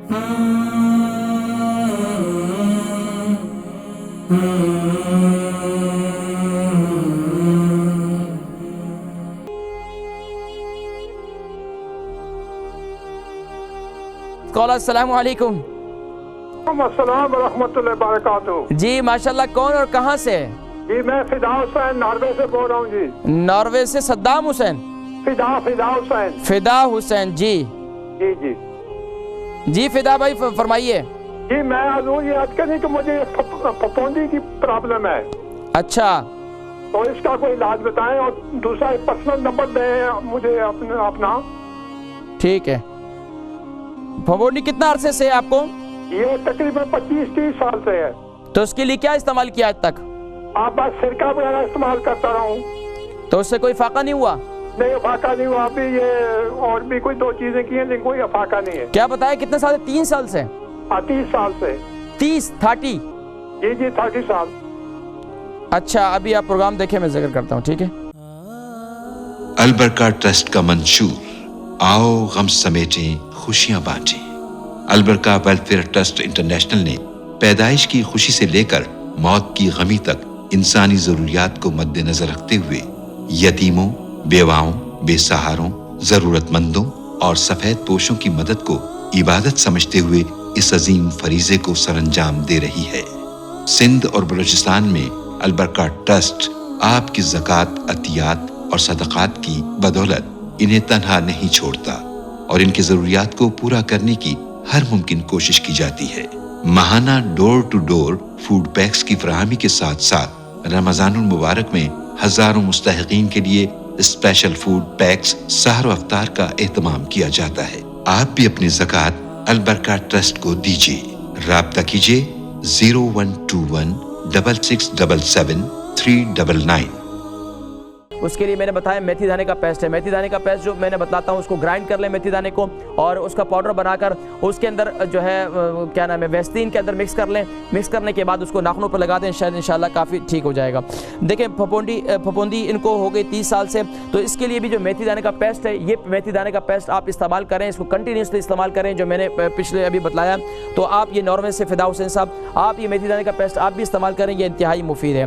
السلام علیکم۔ السلام ورحمۃ اللہ وبرکاتہ۔ جی ماشاءاللہ، کون اور کہاں سے؟ جی میں فدا حسین ناروے سے بول رہا ہوں جی۔ ناروے سے صدام حسین؟ فدا حسین۔ فدا حسین جی جی جی جی فدا بھائی فرمائیے۔ جی میں حضور یہ عرض کرنی کہ مجھے پھپھوندی کی پرابلم ہے۔ اچھا، تو اس کا کوئی علاج بتائیں، اور دوسرا پرسنل نمبر دیں مجھے اپنا۔ ٹھیک ہے۔ پھپھوندی کتنا عرصے سے ہے آپ کو؟ یہ تقریباً 25-30 سال سے ہے۔ تو اس کے لیے کیا استعمال کیا آج تک؟ آپ بس سرکہ وغیرہ استعمال کرتا رہا ہوں۔ تو اس سے کوئی فاقہ نہیں ہوا؟ نہیں افاقہ نہیں ہوا، ابھی یہ اور بھی کوئی 2 چیزیں کی ہیں لیکن کوئی افاقہ نہیں ہے۔ کیا بتایا کتنے سال سے؟ 3 سال سے؟ 30 سال سے۔ 30 جی جی 30 سال۔ اچھا، ابھی آپ پروگرام دیکھیں، میں ذکر کرتا ہوں، ٹھیک ہے؟ البرکہ ٹرسٹ کا منشور، آؤ غم سمیٹیں خوشیاں بانٹیں۔ البرکہ ویلفیئر ٹرسٹ انٹرنیشنل نے پیدائش کی خوشی سے لے کر موت کی غمی تک انسانی ضروریات کو مد نظر رکھتے ہوئے یتیموں، بیواؤں، بے سہاروں، ضرورت مندوں اور سفید پوشوں کی مدد کو عبادت سمجھتے ہوئے اس عظیم فریضے کو سر انجام دے رہی ہے۔ سندھ اور بلوچستان میں البرکہ ٹرسٹ آپ کی زکوٰۃ، عطیات اور صدقات کی بدولت انہیں تنہا نہیں چھوڑتا اور ان کی ضروریات کو پورا کرنے کی ہر ممکن کوشش کی جاتی ہے۔ ماہانہ ڈور ٹو ڈور فوڈ پیکس کی فراہمی کے ساتھ ساتھ رمضان المبارک میں ہزاروں مستحقین کے لیے اسپیشل فوڈ پیکس سحر و افطار کا اہتمام کیا جاتا ہے۔ آپ بھی اپنی زکوٰۃ البرکہ ٹرسٹ کو دیجیے۔ رابطہ کیجیے 0121 6677 399۔ اس کے لیے میں نے بتایا میتھی دانے کا پیسٹ ہے۔ میتھی دانے کا پیسٹ جو میں نے بتاتا ہوں، اس کو گرائنڈ کر لیں میتھی دانے کو، اور اس کا پاؤڈر بنا کر اس کے اندر جو ہے کیا نام ہے ویسلین کے اندر مکس کر لیں۔ مکس کرنے کے بعد اس کو ناخنوں پر لگا دیں، انشاءاللہ کافی ٹھیک ہو جائے گا۔ دیکھیں پھپھوندی ان کو ہو گئی 30 سال سے، تو اس کے لیے بھی جو میتھی دانے کا پیسٹ ہے، یہ میتھی دانے کا پیسٹ آپ استعمال کریں، اس کو کنٹینیوسلی استعمال کریں، جو میں نے پچھلے ابھی بتلایا۔ تو آپ یہ ناروے سے فدا حسین صاحب، آپ یہ میتھی دانے کا پیسٹ آپ بھی استعمال کریں، یہ انتہائی مفید ہے۔